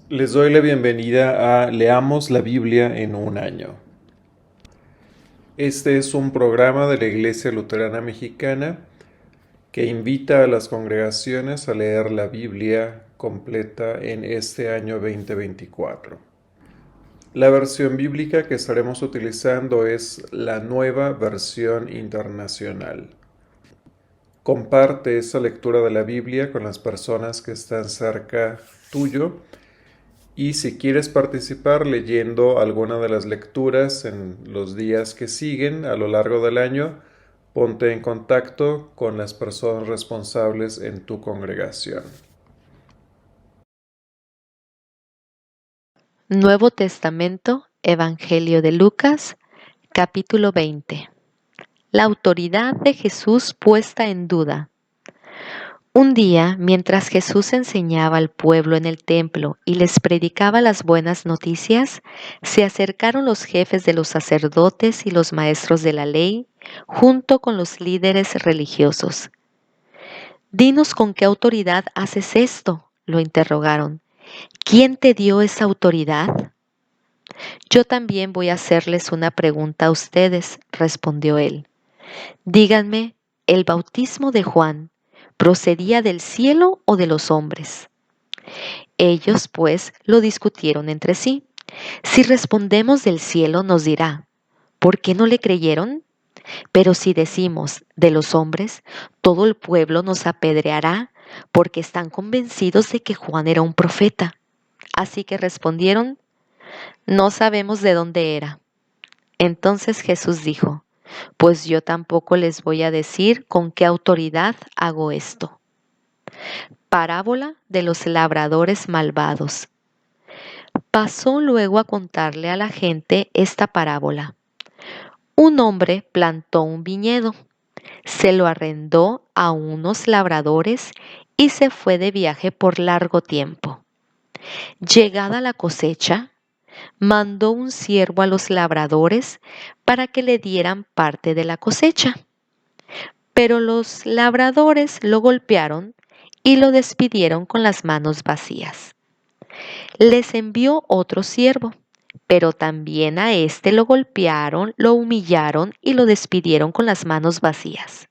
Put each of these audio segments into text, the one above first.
Les doy la bienvenida a Leamos la Biblia en un año. Este es un programa de la Iglesia Luterana Mexicana que invita a las congregaciones a leer la Biblia completa en este año 2024. La versión bíblica que estaremos utilizando es la Nueva Versión Internacional. Comparte esa lectura de la Biblia con las personas que están cerca tuyo. Y si quieres participar leyendo alguna de las lecturas en los días que siguen a lo largo del año, ponte en contacto con las personas responsables en tu congregación. Nuevo Testamento, Evangelio de Lucas, capítulo 20. La autoridad de Jesús puesta en duda. Un día, mientras Jesús enseñaba al pueblo en el templo y les predicaba las buenas noticias, se acercaron los jefes de los sacerdotes y los maestros de la ley, junto con los líderes religiosos. «Dinos con qué autoridad haces esto», lo interrogaron. «¿Quién te dio esa autoridad?» «Yo también voy a hacerles una pregunta a ustedes», respondió él. «Díganme, ¿el bautismo de Juan procedía del cielo o de los hombres?». Ellos, pues, lo discutieron entre sí. «Si respondemos del cielo, nos dirá, ¿por qué no le creyeron? Pero si decimos de los hombres, todo el pueblo nos apedreará, porque están convencidos de que Juan era un profeta». Así que respondieron: «No sabemos de dónde era». Entonces Jesús dijo: «Pues yo tampoco les voy a decir con qué autoridad hago esto». Parábola de los labradores malvados. Pasó luego a contarle a la gente esta parábola. Un hombre plantó un viñedo, se lo arrendó a unos labradores y se fue de viaje por largo tiempo. Llegada la cosecha, mandó un siervo a los labradores para que le dieran parte de la cosecha. Pero los labradores lo golpearon y lo despidieron con las manos vacías. Les envió otro siervo, pero también a éste lo golpearon, lo humillaron y lo despidieron con las manos vacías.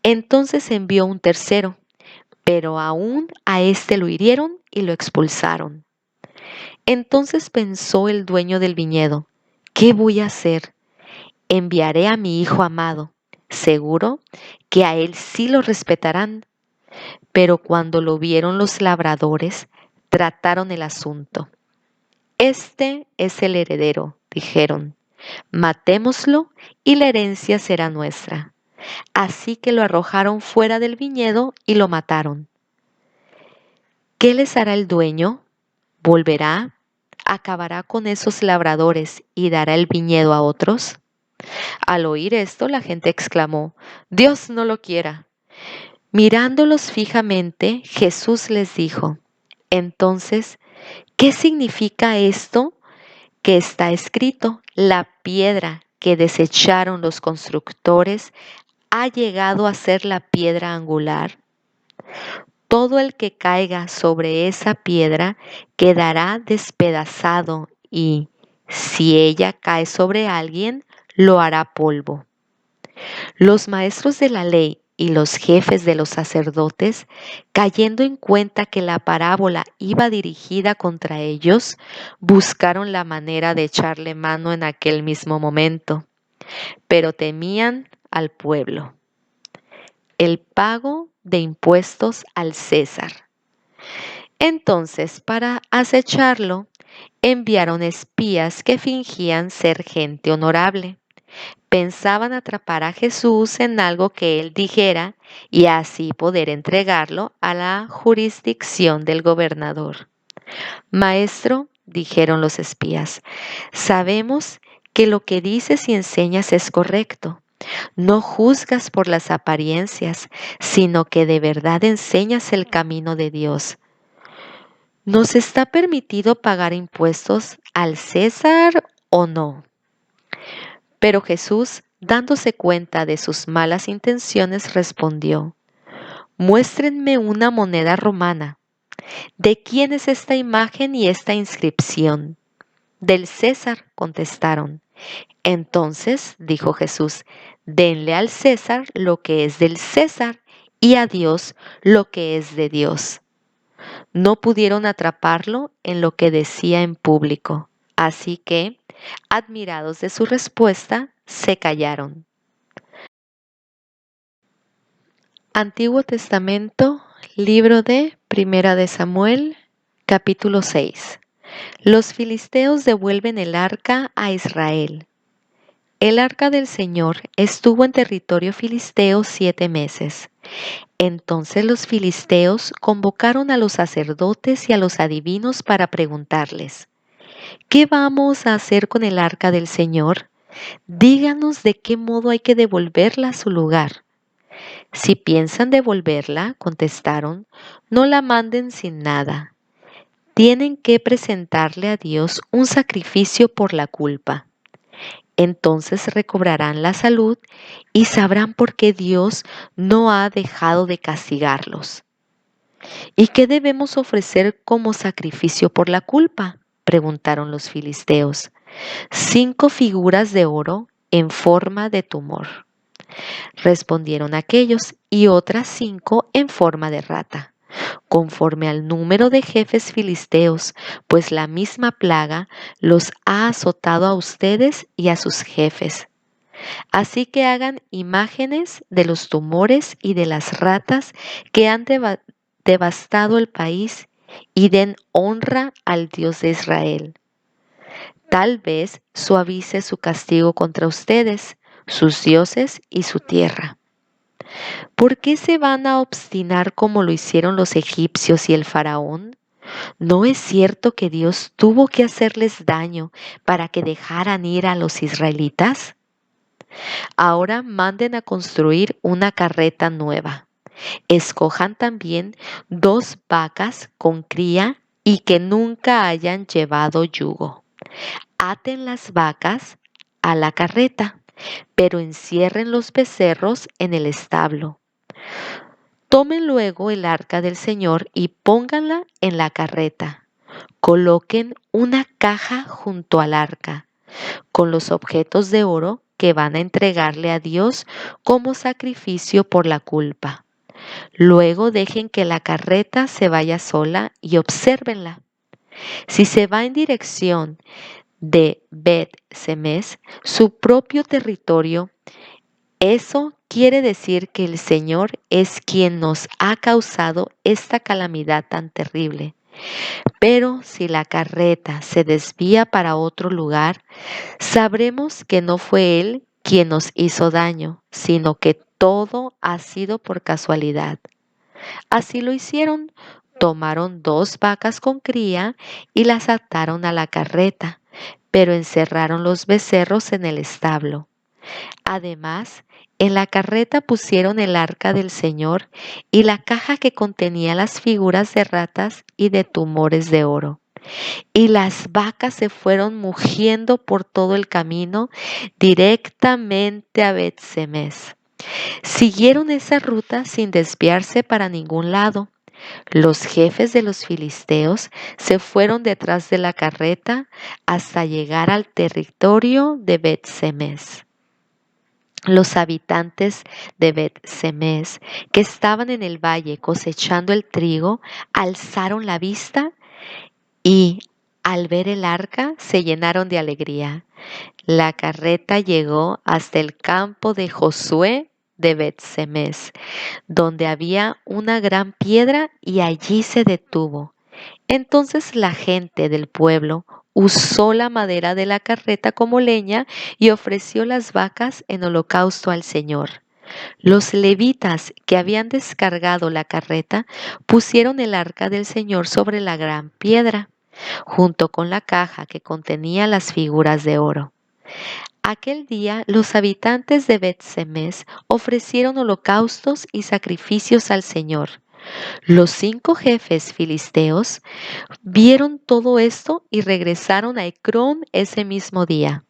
Entonces envió un tercero, pero aún a éste lo hirieron y lo expulsaron. Entonces pensó el dueño del viñedo: «¿Qué voy a hacer? Enviaré a mi hijo amado. Seguro que a él sí lo respetarán». Pero cuando lo vieron los labradores, trataron el asunto. «Este es el heredero», dijeron. «Matémoslo y la herencia será nuestra». Así que lo arrojaron fuera del viñedo y lo mataron. ¿Qué les hará el dueño? ¿Volverá? ¿Acabará con esos labradores y dará el viñedo a otros? Al oír esto, la gente exclamó: «Dios no lo quiera». Mirándolos fijamente, Jesús les dijo: «Entonces, ¿qué significa esto que está escrito? La piedra que desecharon los constructores ha llegado a ser la piedra angular. Todo el que caiga sobre esa piedra quedará despedazado y, si ella cae sobre alguien, lo hará polvo». Los maestros de la ley y los jefes de los sacerdotes, cayendo en cuenta que la parábola iba dirigida contra ellos, buscaron la manera de echarle mano en aquel mismo momento, pero temían al pueblo. El pago de impuestos al César. Entonces, para acecharlo, enviaron espías que fingían ser gente honorable. Pensaban atrapar a Jesús en algo que él dijera y así poder entregarlo a la jurisdicción del gobernador. «Maestro», dijeron los espías, «sabemos que lo que dices y enseñas es correcto. No juzgas por las apariencias, sino que de verdad enseñas el camino de Dios. ¿Nos está permitido pagar impuestos al César o no?». Pero Jesús, dándose cuenta de sus malas intenciones, respondió: «Muéstrenme una moneda romana». ¿De quién es esta imagen y esta inscripción? Del César, contestaron. Entonces dijo Jesús, denle al César lo que es del César y a Dios lo que es de Dios. No pudieron atraparlo en lo que decía en público, así que, admirados de su respuesta, se callaron. Antiguo Testamento, libro de Primera de Samuel, capítulo 6. Los filisteos devuelven el arca a Israel. El arca del Señor estuvo en territorio filisteo 7 meses. Entonces los filisteos convocaron a los sacerdotes y a los adivinos para preguntarles, ¿qué vamos a hacer con el arca del Señor? Díganos de qué modo hay que devolverla a su lugar. Si piensan devolverla, contestaron, no la manden sin nada. Tienen que presentarle a Dios un sacrificio por la culpa. Entonces recobrarán la salud y sabrán por qué Dios no ha dejado de castigarlos. ¿Y qué debemos ofrecer como sacrificio por la culpa?, preguntaron los filisteos. 5 figuras de oro en forma de tumor, respondieron aquellos, y otras 5 en forma de rata, conforme al número de jefes filisteos, pues la misma plaga los ha azotado a ustedes y a sus jefes. Así que hagan imágenes de los tumores y de las ratas que han devastado el país y den honra al Dios de Israel. Tal vez suavice su castigo contra ustedes, sus dioses y su tierra. ¿Por qué se van a obstinar como lo hicieron los egipcios y el faraón? ¿No es cierto que Dios tuvo que hacerles daño para que dejaran ir a los israelitas? Ahora manden a construir una carreta nueva. Escojan también 2 vacas con cría y que nunca hayan llevado yugo. Aten las vacas a la carreta, pero encierren los becerros en el establo. Tomen luego el arca del Señor y pónganla en la carreta. Coloquen una caja junto al arca, con los objetos de oro que van a entregarle a Dios como sacrificio por la culpa. Luego dejen que la carreta se vaya sola y obsérvenla. Si se va en dirección de Bet-Semes, su propio territorio, eso quiere decir que el Señor es quien nos ha causado esta calamidad tan terrible. Pero si la carreta se desvía para otro lugar, sabremos que no fue Él quien nos hizo daño, sino que todo ha sido por casualidad. Así lo hicieron. Tomaron 2 vacas con cría y las ataron a la carreta, pero encerraron los becerros en el establo. Además, en la carreta pusieron el arca del Señor y la caja que contenía las figuras de ratas y de tumores de oro. Y las vacas se fueron mugiendo por todo el camino directamente a Bet-Semes. Siguieron esa ruta sin desviarse para ningún lado. Los jefes de los filisteos se fueron detrás de la carreta hasta llegar al territorio de Bet-Semes. Los habitantes de Bet-Semes, que estaban en el valle cosechando el trigo, alzaron la vista y, al ver el arca, se llenaron de alegría. La carreta llegó hasta el campo de Josué de Bet-Semes, donde había una gran piedra, y allí se detuvo. Entonces la gente del pueblo usó la madera de la carreta como leña y ofreció las vacas en holocausto al Señor. Los levitas que habían descargado la carreta pusieron el arca del Señor sobre la gran piedra, junto con la caja que contenía las figuras de oro. Aquel día los habitantes de Bet-Semes ofrecieron holocaustos y sacrificios al Señor. Los 5 jefes filisteos vieron todo esto y regresaron a Ecrón ese mismo día.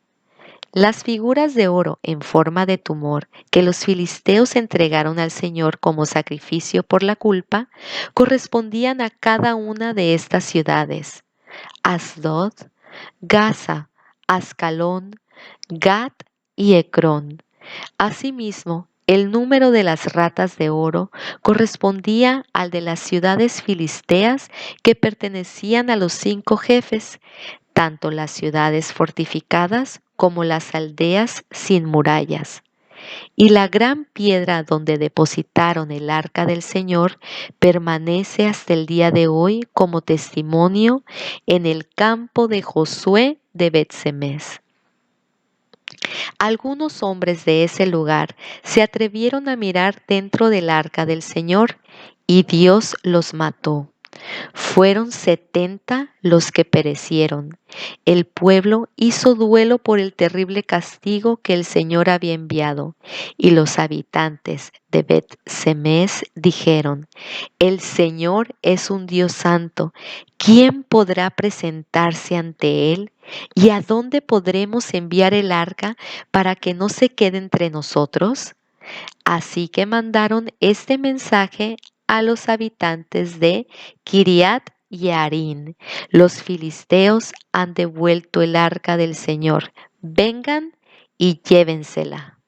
Las figuras de oro en forma de tumor que los filisteos entregaron al Señor como sacrificio por la culpa correspondían a cada una de estas ciudades: Asdod, Gaza, Ascalón, Gat y Ecrón. Asimismo, el número de las ratas de oro correspondía al de las ciudades filisteas que pertenecían a los 5 jefes, tanto las ciudades fortificadas como las aldeas sin murallas. Y la gran piedra donde depositaron el arca del Señor permanece hasta el día de hoy como testimonio en el campo de Josué de Bet-Semes. Algunos hombres de ese lugar se atrevieron a mirar dentro del arca del Señor, y Dios los mató. Fueron 70 los que perecieron. El pueblo hizo duelo por el terrible castigo que el Señor había enviado, y los habitantes de Bet-Semes dijeron: El Señor es un Dios santo. ¿Quién podrá presentarse ante Él? ¿Y a dónde podremos enviar el arca para que no se quede entre nosotros? Así que mandaron este mensaje a los habitantes de Kiriat Yearim: Los filisteos han devuelto el arca del Señor. Vengan y llévensela.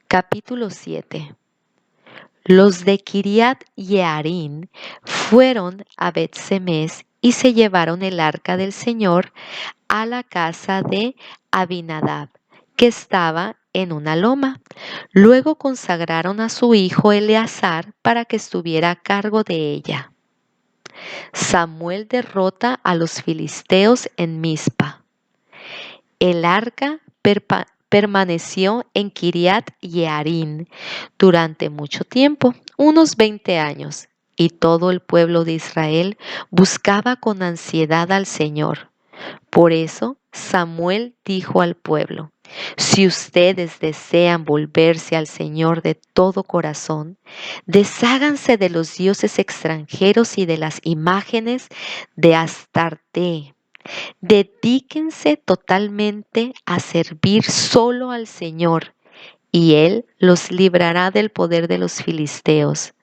Capítulo 7. Los de Kiriat Yearim fueron a Bet-Semes y se llevaron el arca del Señor a la casa de Abinadab, que estaba en una loma. Luego consagraron a su hijo Eleazar para que estuviera a cargo de ella. Samuel derrota a los filisteos en Mizpa. El arca permaneció en Kiriat Yearim durante mucho tiempo, unos 20 años, y todo el pueblo de Israel buscaba con ansiedad al Señor. Por eso Samuel dijo al pueblo: Si ustedes desean volverse al Señor de todo corazón, desháganse de los dioses extranjeros y de las imágenes de Astarte. Dedíquense totalmente a servir solo al Señor, y Él los librará del poder de los filisteos.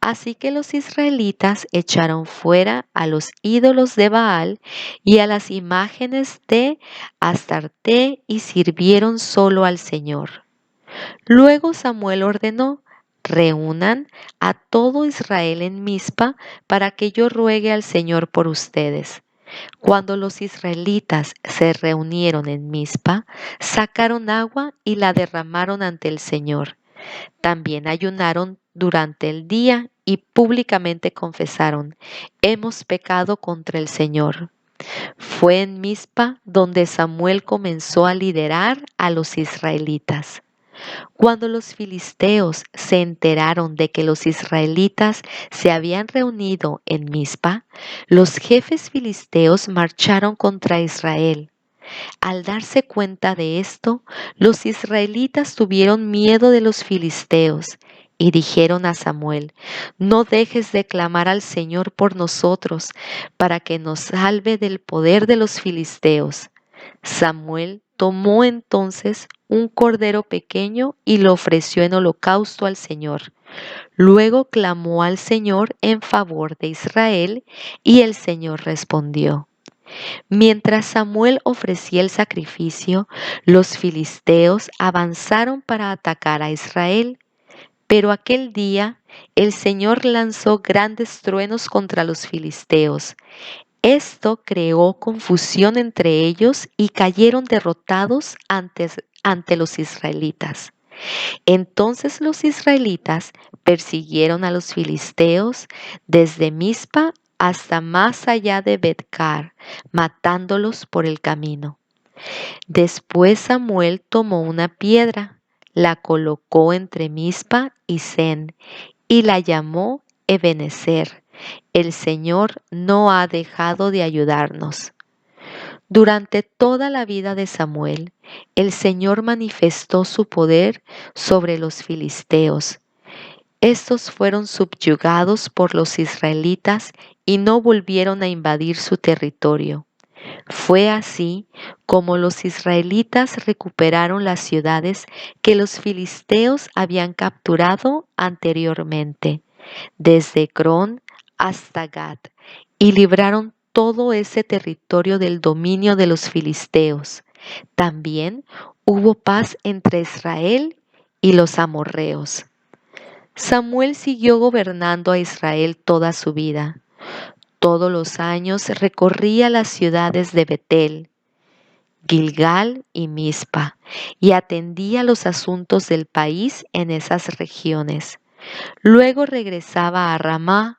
Así que los israelitas echaron fuera a los ídolos de Baal y a las imágenes de Astarte y sirvieron solo al Señor. Luego Samuel ordenó: Reúnan a todo Israel en Mizpa para que yo ruegue al Señor por ustedes. Cuando los israelitas se reunieron en Mizpa, sacaron agua y la derramaron ante el Señor. También ayunaron durante el día y públicamente confesaron: Hemos pecado contra el Señor. Fue en Mizpa donde Samuel comenzó a liderar a los israelitas. Cuando los filisteos se enteraron de que los israelitas se habían reunido en Mizpa, los jefes filisteos marcharon contra Israel. Al darse cuenta de esto, los israelitas tuvieron miedo de los filisteos y dijeron a Samuel: No dejes de clamar al Señor por nosotros para que nos salve del poder de los filisteos. Samuel tomó entonces un cordero pequeño y lo ofreció en holocausto al Señor. Luego clamó al Señor en favor de Israel, y el Señor respondió. Mientras Samuel ofrecía el sacrificio, los filisteos avanzaron para atacar a Israel. Pero aquel día el Señor lanzó grandes truenos contra los filisteos. Esto creó confusión entre ellos y cayeron derrotados ante los israelitas. Entonces los israelitas persiguieron a los filisteos desde Mizpa hasta más allá de Bet-car, matándolos por el camino. Después Samuel tomó una piedra, la colocó entre Mizpa y Sen y la llamó Ebenezer: El Señor no ha dejado de ayudarnos. Durante toda la vida de Samuel, el Señor manifestó su poder sobre los filisteos. Estos fueron subyugados por los israelitas y no volvieron a invadir su territorio. Fue así como los israelitas recuperaron las ciudades que los filisteos habían capturado anteriormente, desde Ecrón hasta Gat, y libraron todo ese territorio del dominio de los filisteos. También hubo paz entre Israel y los amorreos. Samuel siguió gobernando a Israel toda su vida. Todos los años recorría las ciudades de Betel, Gilgal y Mizpa, y atendía los asuntos del país en esas regiones. Luego regresaba a Ramá,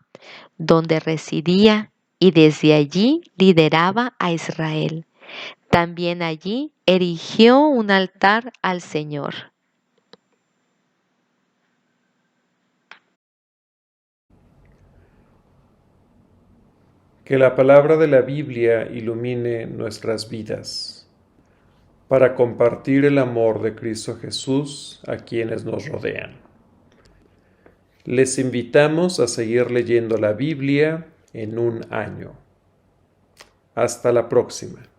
donde residía, y desde allí lideraba a Israel. También allí erigió un altar al Señor. Que la palabra de la Biblia ilumine nuestras vidas para compartir el amor de Cristo Jesús a quienes nos rodean. Les invitamos a seguir leyendo la Biblia en un año. Hasta la próxima.